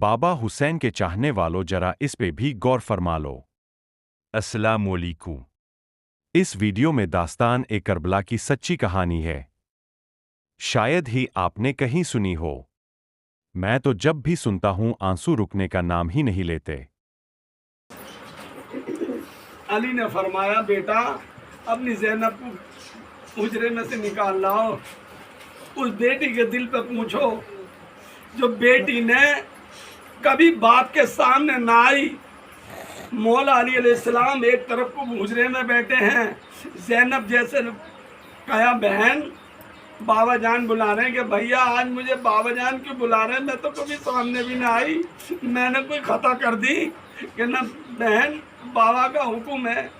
बाबा हुसैन के चाहने वालों जरा इस पे भी गौर फरमा लो। अस्सलाम वालेकुम। इस वीडियो में दास्तान ए करबला की सच्ची कहानी है। शायद ही आपने कहीं सुनी हो। मैं तो जब भी सुनता हूं आंसू रुकने का नाम ही नहीं लेते। अली ने फरमाया, बेटा अपनी ज़ैनब को हुजरे में से निकाल लाओ, उस बेटी के दिल पे पूछो जो बेटी ने कभी बाप के सामने ना आई। मौला अली अलैहिस्सलाम एक तरफ को हुजरे में बैठे हैं, ज़ैनब जैसे कहा बहन बाबा जान बुला रहे हैं कि भैया आज मुझे बाबा जान क्यों बुला रहे हैं, मैं तो कभी सामने भी ना आई, मैंने कोई खता कर दी कि ना बहन बाबा का हुक्म है।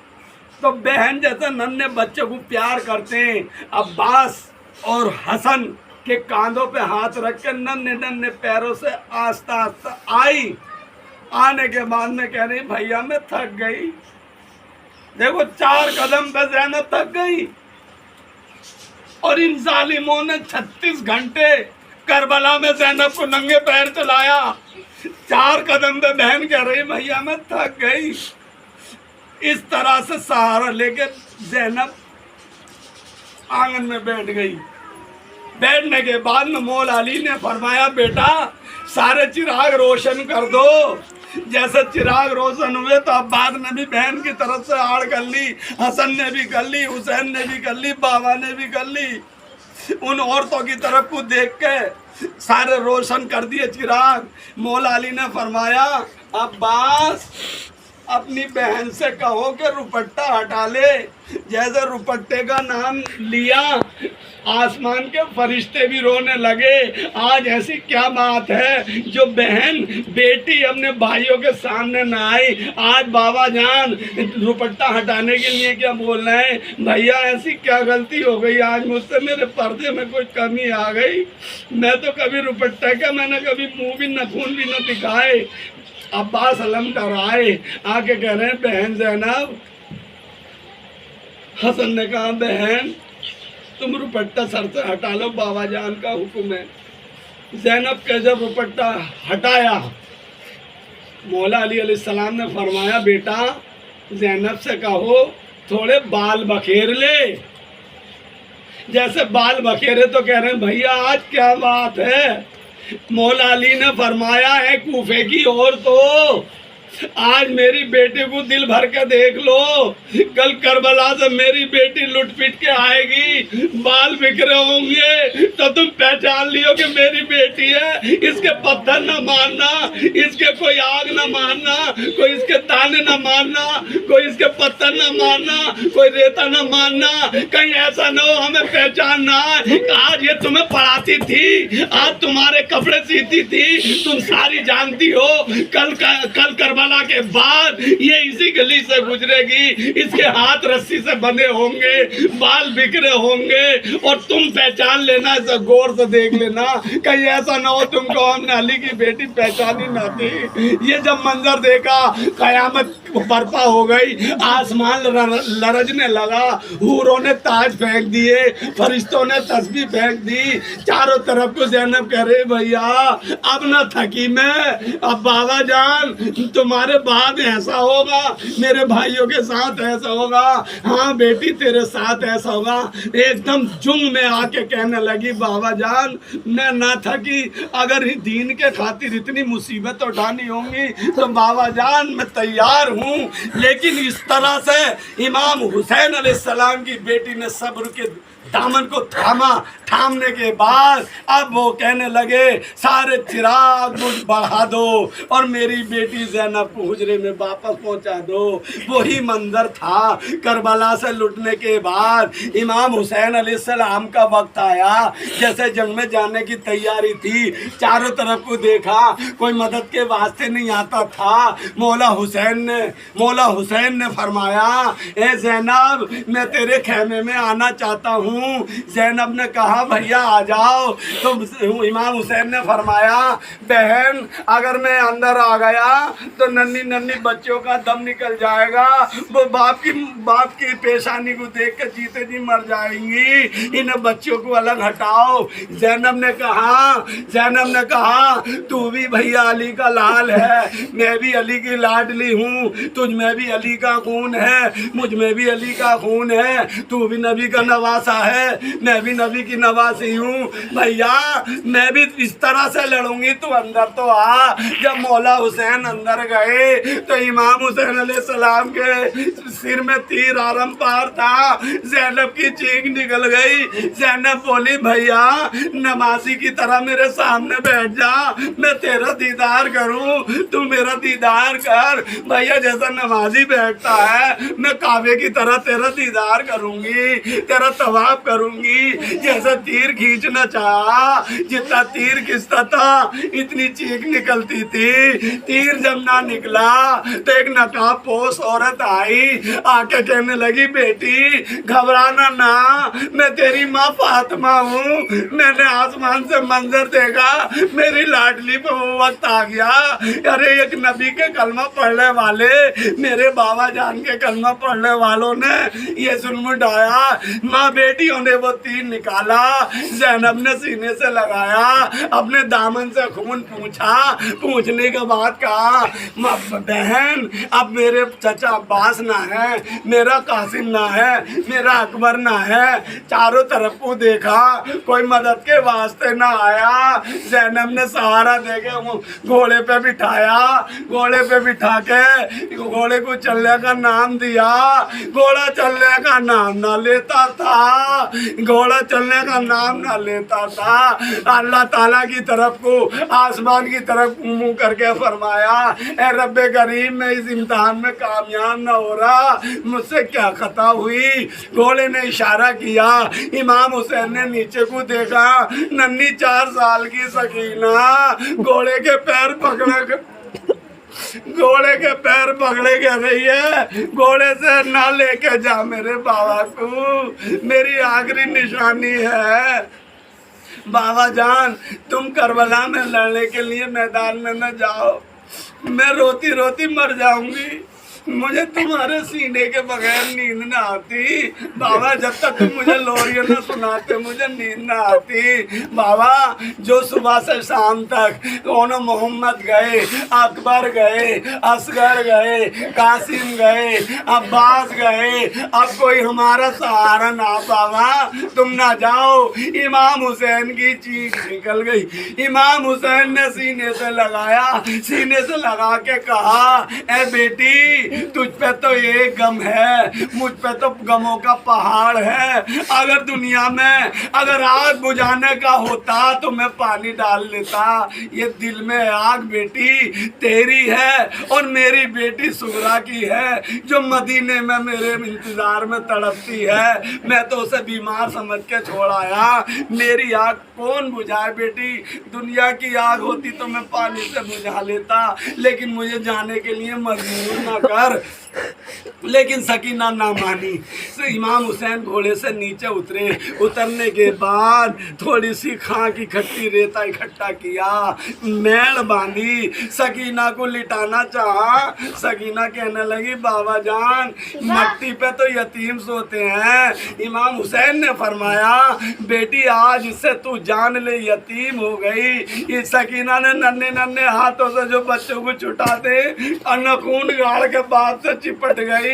तो बहन जैसे नन्हे बच्चे को प्यार करते हैं, अब्बास और हसन के कांधों पे हाथ रख के नन्हे नन्हे पैरों से आस्ता आस्ता आई। आने के बाद में कह रही भैया मैं थक गई। देखो 4 कदम पे ज़ैनब थक गई और इन जालिमों ने 36 घंटे करबला में ज़ैनब को नंगे पैर चलाया। 4 कदम पे बहन कह रही भैया मैं थक गई। इस तरह से सहारा लेके ज़ैनब आंगन में बैठ गई। बैठने के बाद में मौला अली ने फरमाया, बेटा सारे चिराग रोशन कर दो। जैसे चिराग रोशन हुए तो अब्बास ने भी बहन की तरफ से आड़ कर ली, हसन ने भी कर ली, हुसैन ने भी कर ली, बाबा ने भी कर ली। उन औरतों की तरफ को देख के सारे रोशन कर दिए चिराग। मौला अली ने फरमाया, अब्बास अपनी बहन से कहो कि रुपट्टा हटा ले। जैसे रुपट्टे का नाम लिया आसमान के फरिश्ते भी रोने लगे। आज ऐसी क्या बात है जो बहन बेटी अपने भाइयों के सामने ना आई। आज बाबा जान रुपट्टा हटाने के लिए क्या बोल रहे हैं, भैया ऐसी क्या गलती हो गई आज मुझसे, मेरे पर्दे में कोई कमी आ गई। मैं तो कभी रुपट्टा का मैंने कभी मुंह भी नखून भी न दिखाए। अब्बास अलम कराए आके कह रहे हैं बहन ज़ैनब। हसन ने कहा बहन तुम रुपट्टा सर से हटा लो, बाबा जान का हुक्म है। ज़ैनब के जब रुपट्टा हटाया मौला अली अलैहिस्सलाम ने फरमाया, बेटा ज़ैनब से कहो थोड़े बाल बखेर ले। जैसे बाल बखेरे तो कह रहे हैं भैया आज क्या बात है। मौला अली ने फरमाया है कूफे की ओर तो आज मेरी बेटी को दिल भर के देख लो, कल करबला से मेरी बेटी लुट पिट के आएगी, बाल बिखरे होंगे तो तुम पहचान लियो कि मेरी बेटी है। इसके पत्थर न मारना, इसके कोई आग न मारना, कोई इसके ताने न मारना, कोई इसके पत्थर न मारना, कोई रेता न मारना, कहीं ऐसा न हो हमें पहचान ना। आज ये तुम्हें पढ़ाती थी, आज तुम्हारे कपड़े सीती थी, तुम सारी जानती हो। कल करबला के बाद ये इसी गली से गुजरेगी, इसके हाथ रस्सी से बंधे होंगे, बाल बिखरे होंगे और तुम पहचान लेना, इसे गौर से देख लेना, कहीं ऐसा ना हो तुमको हमने अली की बेटी पहचानी ना थी। ये जब मंजर देखा कयामत बर्पा हो गई, आसमान लरजने लगा, हूरों ने ताज फेंक दिए, फरिश्तों ने तस्बीह फेंक दी। चारों तरफ को ज़ैनब कह रहे भैया अब ना थकी मैं, अब बाबा जान तुम्हारे बाद ऐसा होगा, मेरे भाइयों के साथ ऐसा होगा, हाँ बेटी तेरे साथ ऐसा होगा। एकदम जुंग में आके कहने लगी बाबा जान मैं ना थकी, अगर ही दीन के खातिर इतनी मुसीबत उठानी होंगी तो बाबा जान मैं तैयार हूँ। लेकिन इस तरह से इमाम हुसैन अलैहिस्सलाम की बेटी ने सब्र के दामन को थामने के बाद अब वो कहने लगे सारे चिराग बुझ बढ़ा दो और मेरी बेटी ज़ैनब को हुजरे में वापस पहुंचा दो। वही मंजर था करबला से लुटने के बाद इमाम हुसैन अलैहिस्सलाम का वक्त आया, जैसे जंग में जाने की तैयारी थी, चारों तरफ को देखा कोई मदद के वास्ते नहीं आता था। मौला हुसैन ने फरमाया ए ज़ैनब मैं तेरे खेमे में आना चाहता हूँ, हूँ। ज़ैनब ने कहा भैया आ जाओ। तो इमाम हुसैन ने फरमाया बहन अगर मैं अंदर आ गया तो नन्ही नन्ही बच्चों का दम निकल जाएगा, वो बाप की पेशानी को देख के जीते जी मर जाएंगी, इन बच्चों को अलग हटाओ। ज़ैनब ने कहा तू भी भैया अली का लाल है, मैं भी अली की लाडली हूँ, तुझ में भी अली का खून है, मुझ में भी अली का खून है, तू भी नबी का नवासा है, मैं भी नबी की नवासी हूँ, भैया मैं भी इस तरह से लड़ूंगी, तू अंदर तो आ। जब मौला हुसैन अंदर गए तो इमाम हुसैन अलैहिस्सलाम के सिर में तीर आरम पार था। ज़ैनब की चीख निकल गई। ज़ैनब बोली भैया नमाजी की तरह मेरे सामने बैठ जा, मैं तेरा दीदार करूं, तू मेरा दीदार कर। भैया जैसा नमाजी बैठता है मैं काबे की तरह तेरा दीदार करूंगी, तेरा तवाफ करूंगी। जैसा तीर खींचना चाहा, जितना तीर खींचता था इतनी चीख निकलती थी। तीर जब ना निकला तो एक नकाब पोश औरत आई, आके कहने लगी बेटी घबराना ना, मैं तेरी माँ फातिमा हूँ, मैंने आसमान से मंजर देखा, मेरी लाडली पे वो वक्त आ गया। अरे एक नबी के कलमा पढ़ने वाले, मेरे बाबा जान के कलमा पढ़ने वालों ने ये जुल्म ढाया। माँ बेटियों ने वो तीर निकाला, ज़ैनब ने सीने से लगाया, अपने दामन से खून पूछने के बाद कहा बहन अब मेरे चचा अब्बास ना है, मेरा कासिम ना है, मेरा अकबर ना है। चारों तरफ को देखा कोई मदद के वास्ते ना आया। ज़ैनब ने सहारा देके घोड़े पे बिठाया, घोड़े पे बिठा के घोड़े को चलने का नाम दिया। घोड़ा चलने का नाम ना लेता था, घोड़ा चलने का नाम ना लेता था। अल्लाह ताला की तरफ को, आसमान की तरफ मुंह करके फरमाया ए रब्बे करीम मैं इस इम्तिहान में कामयाब ना हो रहा, मुझसे क्या खता हुई। घोड़े ने इशारा किया, इमाम हुसैन ने नीचे को देखा, नन्ही 4 साल की सकीना घोड़े के पैर पकड़े कह रही है घोड़े से ना लेके जा मेरे बाबा को, मेरी आखिरी निशानी है। बाबा जान तुम करबला में लड़ने के लिए मैदान में न जाओ, मैं रोती रोती मर जाऊंगी, मुझे तुम्हारे सीने के बगैर नींद ना आती। बाबा जब तक तुम मुझे लोरियां न सुनाते मुझे नींद ना आती। बाबा जो सुबह से शाम तक कौन मोहम्मद गए, अकबर गए, असगर गए, कासिम गए, अब्बास गए, अब कोई हमारा सहारा ना। बाबा तुम ना जाओ। इमाम हुसैन की चीख निकल गई। इमाम हुसैन ने सीने से लगाया, सीने से लगा के कहा ए बेटी तुझ पे तो ये गम है, मुझ पे तो गमों का पहाड़ है। अगर दुनिया में अगर आग बुझाने का होता तो मैं पानी डाल लेता। ये दिल में आग बेटी तेरी है और मेरी बेटी सुगरा की है, जो मदीने में मेरे इंतजार में तड़पती है। मैं तो उसे बीमार समझ के छोड़ आया, मेरी आग कौन बुझाए बेटी। दुनिया की आग होती तो मैं पानी से बुझा लेता, लेकिन मुझे जाने के लिए मजबूर ना कर। लेकिन सकीना ना मानी। तो इमाम हुसैन घोड़े से नीचे उतरे। उतरने के बाद थोड़ी सी खां की खट्टी रेता इकट्ठा किया, मेड़ बांधी, सकीना को लिटाना चाहा। सकीना कहने लगी बाबा जान मट्टी पे तो यतीम सोते हैं। इमाम हुसैन ने फरमाया बेटी आज इससे तू जान ले यतीम हो गई। इस सकीना ने नन्हे नन्हे हाथों से जो बच्चों को छुटाते और नखून गाड़ के बात से चिपट गई।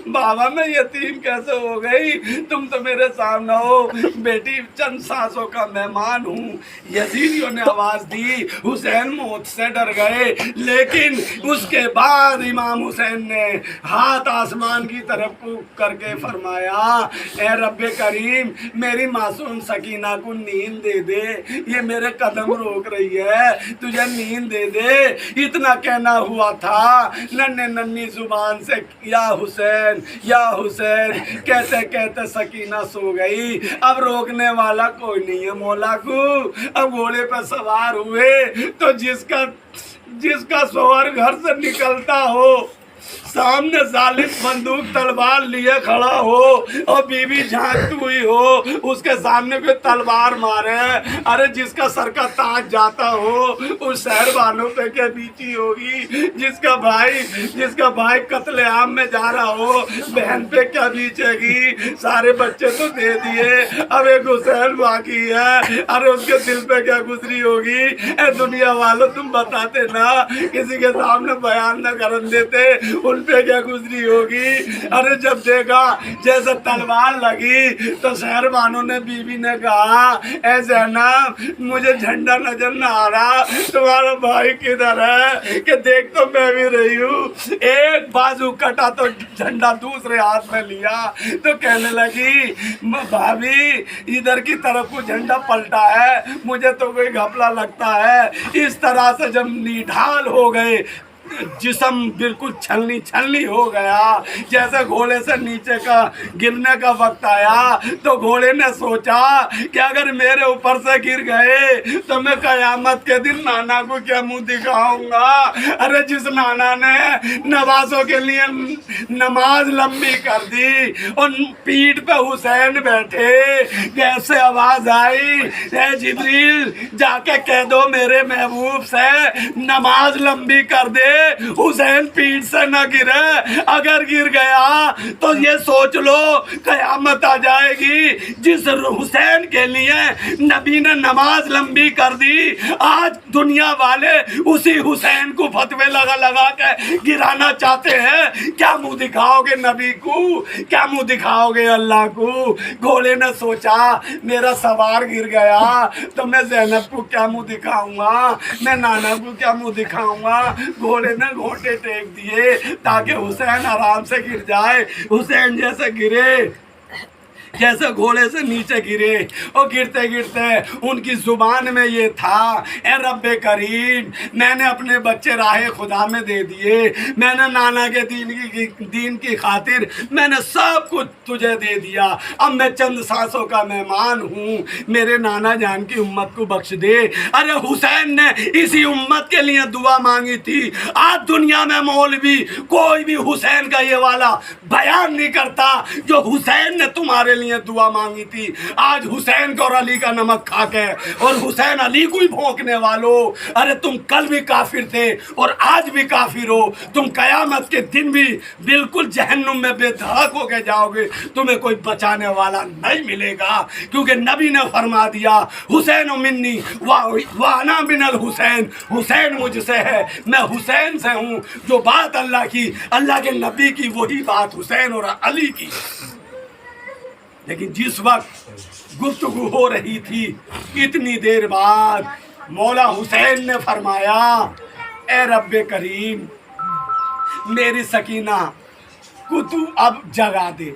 बाबा मैं यतीम कैसे हो गई, तुम तो मेरे सामने हो। बेटी चंद सांसों का मेहमान हूँ। यजीदियों ने आवाज दी, हुसैन मौत से डर गए। लेकिन उसके बाद इमाम हुसैन ने हाथ आसमान की तरफ को करके फरमाया ए रब्बे करीम मेरी मासूम सकीना को नींद दे दे, ये मेरे कदम रोक रही है, तुझे नींद दे दे। इतना कहना हुआ था, नन्हे नन्ही जुबान से या हुसैन कहते कहते सकीना सो गई। अब रोकने वाला कोई नहीं है मौला को। अब घोड़े पर सवार हुए तो जिसका सवार घर से निकलता हो सामने जालिम बंदूक तलवार लिए खड़ा हो और बीवी झांकती हुई हो, उसके सामने कोई तलवार मारे, अरे जिसका सर का ताज जाता हो उस शहर वालों पे क्या बीती होगी। जिसका भाई कत्ले आम में जा रहा हो, बहन पे क्या बीतेगी। सारे बच्चे तो दे दिए, अब एक हुसैन बाकी है, अरे उसके दिल पे क्या गुजरी होगी। ए दुनिया वालों, तुम बताते ना, किसी के सामने बयान न करन देते, उन पे क्या गुजरी होगी। अरे जब देखा जैसे तलवार लगी तो शहरबानों ने, बीवी ने कहा, ए ज़ैनब मुझे झंडा नजर न आ रहा, तुम्हारा भाई किधर है कि देख तो मैं भी रही हूँ। एक बाजू कटा तो झंडा दूसरे हाथ में लिया तो कहने लगी, भाभी इधर की तरफ को झंडा पलटा है, मुझे तो कोई घपला लगता है। इस तरह से जब निढाल हो गए, जिस्म बिल्कुल छलनी छलनी हो गया, जैसे घोड़े से नीचे का गिरने का वक्त आया तो घोड़े ने सोचा कि अगर मेरे ऊपर से गिर गए तो मैं कयामत के दिन नाना को क्या मुंह दिखाऊंगा। अरे जिस नाना ने नवाजों के लिए नमाज लंबी कर दी और पीठ पे हुसैन बैठे, कैसे आवाज आई, ए जिब्रील जाके कह दो मेरे महबूब से नमाज लंबी कर दे, हुसैन पीठ से न गिरे, अगर गिर गया तो ये सोच लो कयामत आ जाएगी। जिस हुसैन के लिए नबी ने नमाज लंबी कर दी, आज दुनिया वाले उसी हुसैन को फतवे लगा लगा के गिराना चाहते हैं। क्या मुंह दिखाओगे नबी को, क्या मुंह दिखाओगे अल्लाह को। घोड़े ने सोचा मेरा सवार गिर गया तो मैं ज़ैनब को क्या मुंह दिखाऊंगा, मैं नाना को क्या मुंह दिखाऊंगा। घोड़े ने घोंटे टेक दिए ताकि हुसैन आराम से गिर जाए। हुसैन जैसे गिरे, जैसे घोड़े से नीचे गिरे और गिरते गिरते उनकी जुबान में ये था, ए रब्बे करीम मैंने अपने बच्चे राह खुदा में दे दिए, मैंने नाना के दीन की खातिर मैंने सब कुछ तुझे दे दिया, अब मैं चंद सांसों का मेहमान हूँ, मेरे नाना जान की उम्मत को बख्श दे। अरे हुसैन ने इसी उम्मत के लिए दुआ मांगी थी। आज दुनिया में मौलवी कोई भी हुसैन का ये वाला बयान नहीं करता जो हुसैन ने तुम्हारे लिए दुआ मांगी थी। आज हुसैन को और अली का नमक खा के और हुसैन अली को ही भोंकने वालों, अरे तुम कल भी काफिर थे और आज भी काफिर हो। तुम कयामत के दिन भी बिल्कुल जहन्नुम में बेधड़क होके जाओगे, तुम्हें कोई बचाने वाला नहीं मिलेगा, क्योंकि नबी ने फरमा दिया हुसैन मिन्नी वाना मिनल हुसैन, हुसैन मुझसे है, मैं हुसैन से हूँ। जो बात अल्लाह की, अल्लाह के नबी की, वही बात हुसैन और अली की। लेकिन जिस वक्त गुफ्तगू हो रही थी, इतनी देर बाद मौला हुसैन ने फरमाया, ए रब्बे करीम मेरी सकीना को तू अब जगा दे,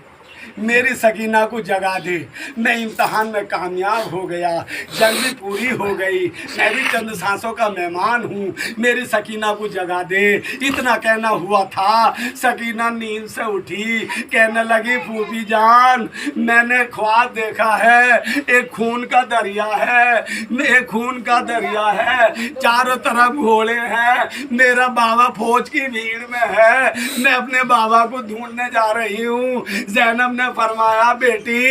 मेरी सकीना को जगा दे। मैं इम्तहान में कामयाब हो गया, जंग भी पूरी हो गई, मैं भी चंद सांसों का मेहमान हूँ, मेरी सकीना को जगा दे। इतना कहना हुआ था, सकीना नींद से उठी, कहने लगी फूफी जान मैंने ख्वाब देखा है, एक खून का दरिया है, एक खून का दरिया है, चारों तरफ घोड़े हैं, मेरा बाबा फौज की भीड़ में है, मैं अपने बाबा को ढूंढने जा रही हूँ। ज़ैनब ने फरमाया बेटी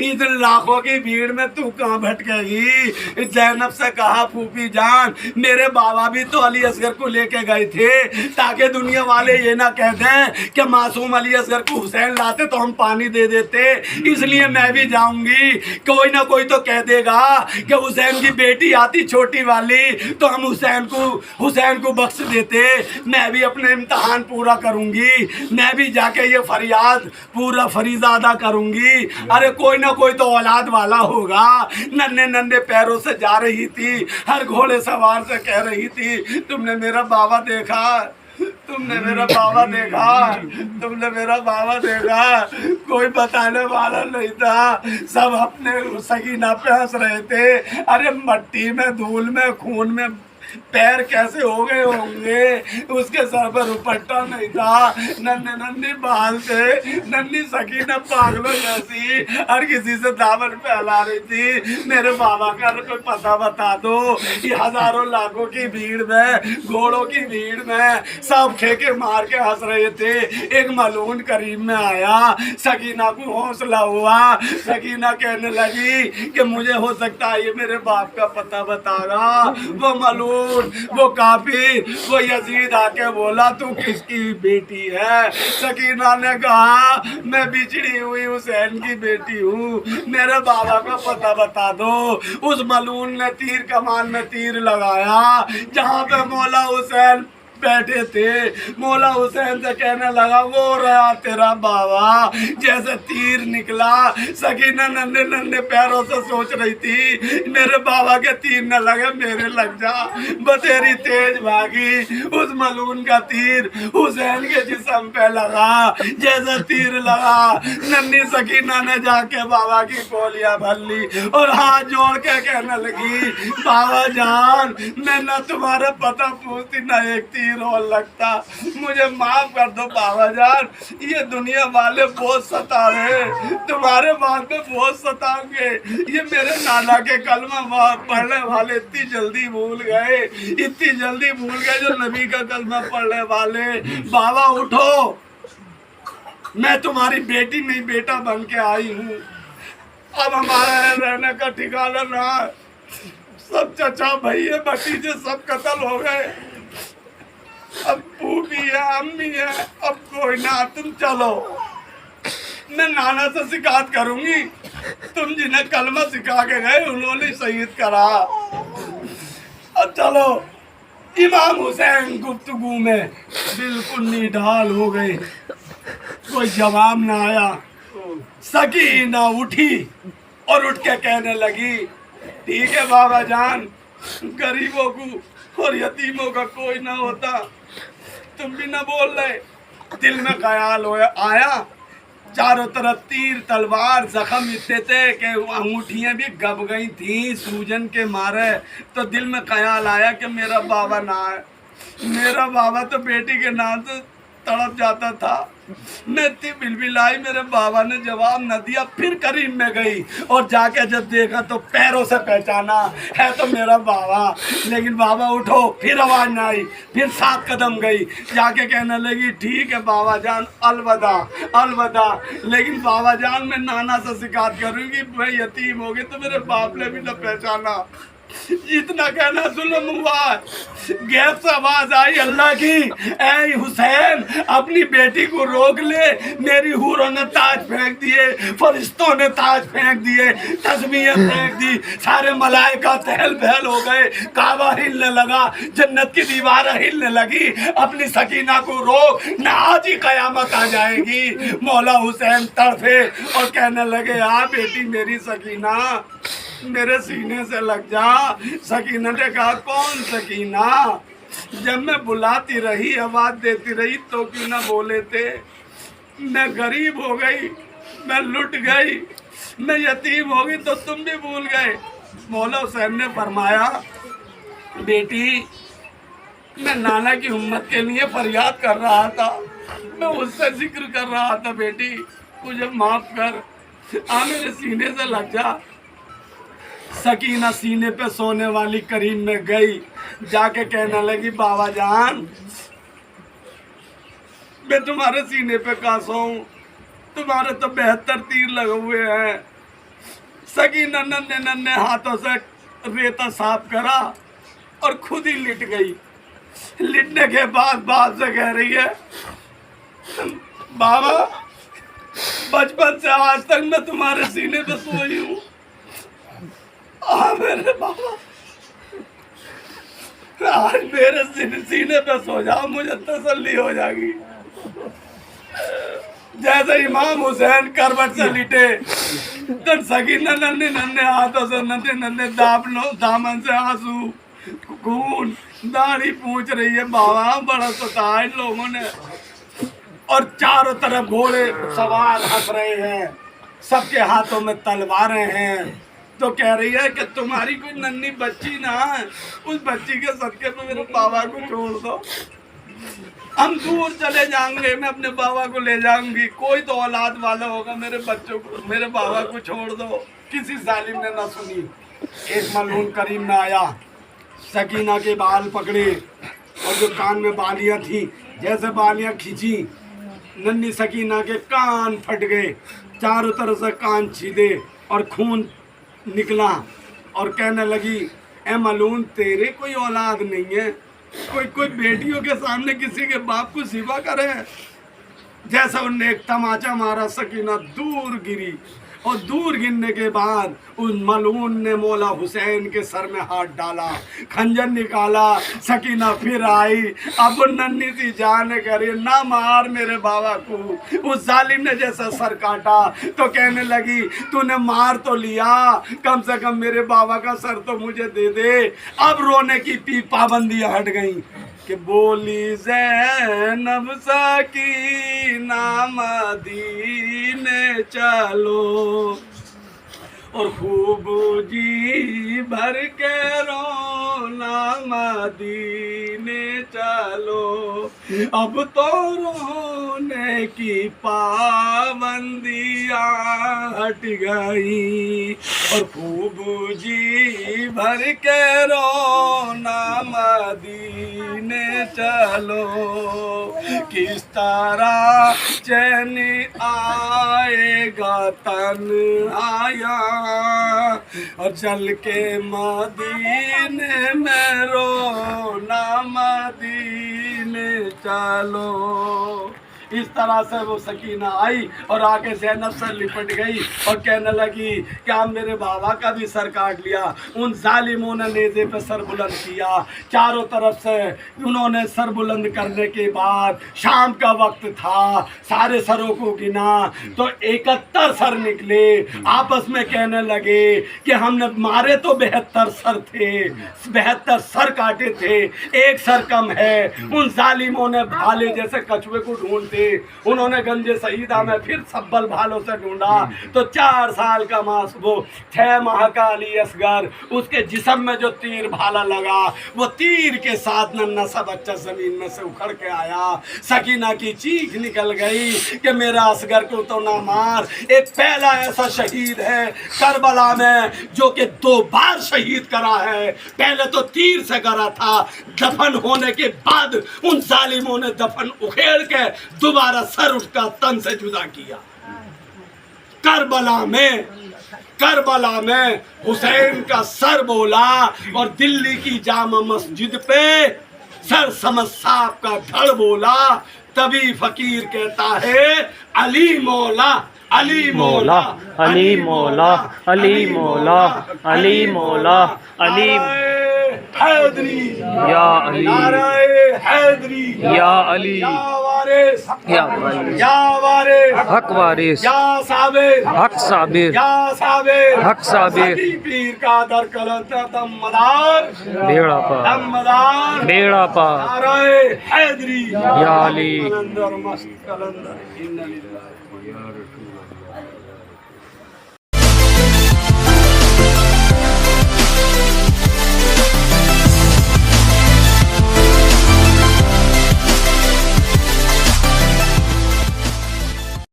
इस लाखों की भीड़ में तू कहाँ भटकेगी। ज़ैनब से कहा फूफी जान मेरे बाबा भी तो अली असगर को लेके गए थे, ताकि दुनिया वाले ये ना कह दें कि मासूम अली असगर को हुसैन लाते तो हम पानी दे देते, इसलिए मैं भी जाऊंगी। कोई ना कोई तो कह देगा कि हुसैन की बेटी आती छोटी वाली तो हम हुसैन को बख्श देते। मैं भी अपने इम्तहान पूरा करूंगी, मैं भी जाके ये फरियाद पूरा फरीजा अदा करूंगी। अरे कोई ना कोई तो औलाद वाला होगा। नन्हे नन्हे पैरों से जा रही थी, हर घोड़े सवार से कह रही थी तुमने मेरा बाबा देखा, तुमने मेरा बाबा देखा, तुमने मेरा बाबा देखा। कोई बताने वाला नहीं था, सब अपने सकीना पे हंस रहे थे। अरे मट्टी में, धूल में, खून में पैर कैसे हो गए होंगे, उसके सर पर दुपट्टा नहीं था, नन्हे नन्हे बाल थे, नन्ही सकीना पागलों जैसी हर किसी से दामन फैला रही थी। मेरे बाबा का कोई पता बता दो। ये हजारों लाखों की भीड़ में, घोड़ों की भीड़ में सब खेके मार के हंस रहे थे। एक मलून करीब में आया, सकीना को हौसला हुआ, सकीना कहने लगी कि मुझे हो सकता है ये मेरे बाप का पता बतागा। वो मलून, वो काफिर, वो यजीद आके बोला तू किसकी बेटी है? सकीना ने कहा मैं बिछड़ी हुई हुसैन की बेटी हूँ, मेरे बाबा का पता बता दो। उस मलून ने तीर कमान में तीर लगाया जहाँ पे मौला हुसैन बैठे थे। मौला हुसैन से कहने लगा वो रहा तेरा बाबा। जैसे तीर निकला, सकीना नन्हे नन्हे पैरों से सोच रही थी मेरे बाबा के तीर न लगे मेरे लग जा। बतेरी तेज भागी, उस मलून का तीर हुसैन के जिस्म पे लगा। जैसे तीर लगा, नन्ही सकीना ने जाके बाबा की गोलियां भर ली और हाथ जोड़ के कहने लगी बाबा जान मैं न तुम्हारा पता पूछती न एक तीर और लगता, मुझे माफ कर दो बाबा जान। ये दुनिया वाले बहुत सता रहे, तुम्हारे बाद में बहुत सताएंगे। ये मेरे नाना के कलमा पढ़ने वाले इतनी जल्दी भूल गए, इतनी जल्दी भूल गए जो नबी का कलमा पढ़ने वाले। बाबा उठो, मैं तुम्हारी बेटी नहीं बेटा बन के आई हूँ। अब हमारा रहने का ठिकाना रहा, सब चचा भैया भतीजे सब कत्ल हो गए। अब भी है, अम्मी है, अब कोई ना, तुम चलो। मैं नाना से शिकायत करूंगी, तुम जिन्हें कलमा सिखा के गए उन्होंने शहीद करा। अब चलो। इमाम हुसैन गुफ्तगू में बिल्कुल निढाल हो गए, कोई जवाब ना आया। सकीना उठी और उठ के कहने लगी ठीक है बाबा जान, गरीबों को और यतीमों का कोई ना होता, तुम भी ना बोल रहे। दिल में ख्याल आया, चारों तरफ तीर तलवार जख्म इतने थे कि अंगूठियां भी गब गई थी सूजन के मारे। तो दिल में ख्याल आया कि मेरा बाबा ना है, मेरा बाबा तो बेटी के नाम से तड़प जाता था। मैं इतनी बिलबिलाई, मेरे बाबा ने जवाब न दिया। फिर करीब में गई और जाके जब देखा तो पैरों से पहचाना है तो मेरा बाबा। लेकिन बाबा उठो, फिर आवाज ना आई। फिर 7 कदम गई, जाके कहने लगी ठीक है बाबा जान, अलविदा अलविदा। लेकिन बाबा जान मैं नाना से शिकायत करूंगी, मैं यतीम हो गई तो मेरे बाप ने भी न पहचाना। इतना कहना जुल्म हुआ। गैब से आवाज आई अल्लाह की, ऐ हुसैन अपनी बेटी को रोक ले। मेरी हूरों ने ताज फेंक दिए, फरिश्तों ने ताज फेंक दिए, तस्बीहें फेंक दी, सारे मलाइका तहल बहल हो गए, काबा हिलने लगा, जन्नत की दीवार हिलने लगी। अपनी सकीना को रोक, न आज ही कयामत आ जाएगी। मौला हुसैन तड़फे और कहने लगे आ बेटी मेरी सकीना, मेरे सीने से लग जा। सकीना ने कहा कौन सकीना? जब मैं बुलाती रही, आवाज देती रही तो क्यों ना बोले थे? मैं गरीब हो गई, मैं लुट गई, मैं यतीम हो गई तो तुम भी भूल गए। मौला हुसैन ने फरमाया बेटी मैं नाना की उम्मत के लिए फरियाद कर रहा था, मैं उससे जिक्र कर रहा था। बेटी मुझे माफ कर, आ मेरे सीने से लग जा। सकीना सीने पे सोने वाली करीम में गई, जाके कहने लगी बाबा जान मैं तुम्हारे सीने पे कहाँ सोऊं, तुम्हारे तो 72 तीर लगे हुए हैं। सकीना नन्हे नन्हे हाथों से रेता साफ करा और खुद ही लिट गई। लिटने के बाद बाप से कह रही है बाबा बचपन से आज तक मैं तुम्हारे सीने पे सोई हूँ, मेरे बाबा आज मेरे सीने पे सो जाओ, मुझे तसल्ली हो जाएगी। जैसे इमाम हुसैन करवट से लिटे तो सकीना नन्हे नन्हे हाथों से नन्हे नन्हे दामन से आंसू खून दाढ़ी पूछ रही है बाबा बड़ा सताया इन लोगों ने। और चारों तरफ घोड़े सवार हंस रहे हैं, सबके हाथों में तलवारें हैं। تو کہہ رہی ہے کہ تمہاری کوئی ننھی بچی نہ ہے، اس بچی کے صدقے میں میرے بابا کو چھوڑ دو، ہم دور چلے جائیں گے، میں اپنے بابا کو لے جاؤں گی، کوئی تو اولاد والا ہوگا، میرے بچوں کو، میرے بابا کو چھوڑ دو۔ کسی ظالم نے نہ سنی، ایک ملعون کریم میں آیا، سکینہ کے بال پکڑے اور جو کان میں بالیاں تھیں، جیسے بالیاں کھینچی، ننھی سکینہ کے کان پھٹ گئے، چاروں طرف سے کان چھیدے اور خون نکلا، اور کہنے لگی اے ملعون تیرے کوئی اولاد نہیں ہے، کوئی بیٹیوں کے سامنے کسی کے باپ کو ذبح کرے۔ جیسا انہوں نے ایک تماچا مارا، سکینہ دور گری، اور دور گرنے کے بعد اس ملعون نے مولا حسین کے سر میں ہاتھ ڈالا، خنجر نکالا، سکینہ پھر آئی، اب وہ ننھی سی جان کری نہ مار میرے بابا کو۔ اس ظالم نے جیسا سر کاٹا تو کہنے لگی تو نے مار تو لیا، کم سے کم میرے بابا کا سر تو مجھے دے دے۔ اب رونے کی پابندیاں ہٹ گئیں کہ بولی زینب سکینہ مدینے چلو، اور خوب جی بھر کے رونا مدینے چلو، اب تو رونے کی پابندیاں ہٹ گئی، اور خوب جی بھر کے رونا مدینے چلو، کس طرح چین آئے گا تنہایا، اور چل کے مدینے میں رونا مدینے چلو۔ اس طرح سے وہ سکینہ آئی اور آگے زینب سے لپٹ گئی اور کہنے لگی کہ آپ میرے بابا کا بھی سر کاٹ لیا۔ ان ظالموں نے نیزے پہ سر بلند کیا، چاروں طرف سے انہوں نے سر بلند کرنے کے بعد شام کا وقت تھا، سارے سروں کو گنا تو 71 سر نکلے، آپس میں کہنے لگے کہ ہم نے مارے تو 72 سر تھے، 72 سر کاٹے تھے، ایک سر کم ہے۔ ان ظالموں نے بھالے جیسے کچھوے کو ڈھونڈتے، انہوں نے گنج سیدہ میں پھر سبل بھالوں سے ڈھونڈا تو 4 سال کا وہ 6 ماہ کا علی اصغر، اس کے جسم میں جو تیر بھالا لگا وہ تیر کے ساتھ ننھا سا بچہ زمین میں سے اکھڑ کے آیا۔ سکینہ کی چیخ نکل گئی کہ میرا اصغر کو تو نہ مار۔ ایک پہلا ایسا شہید ہے کربلا میں جو کہ 2 بار شہید کرا ہے، پہلے تو تیر سے کرا تھا، دفن ہونے کے بعد ان ظالموں نے دفن اکھیڑ کے دوبارہ سر اٹھ کا تن سے جدا کیا۔ کربلا میں حسین کا سر بولا اور دلی کی جامع مسجد پہ سر سمجھ صاحب کا دھڑ بولا، تبھی فقیر کہتا ہے علی مولا، علی مولا، علی مولا، علی مولا، علی مولا، علی حیدری، یا علی، نعرہ حیدری، یا علی، یا وارث، یا وارث، حق وارث، یا ثابت، حق ثابت، یا ثابت، حق ثابت، پیر کا در کلند دم مدار، بیڑا پا، دم مدار، بیڑا پا، نعرہ حیدری، یا علی، کلندر مست کلندر، ان للہ یا رسول اللہ۔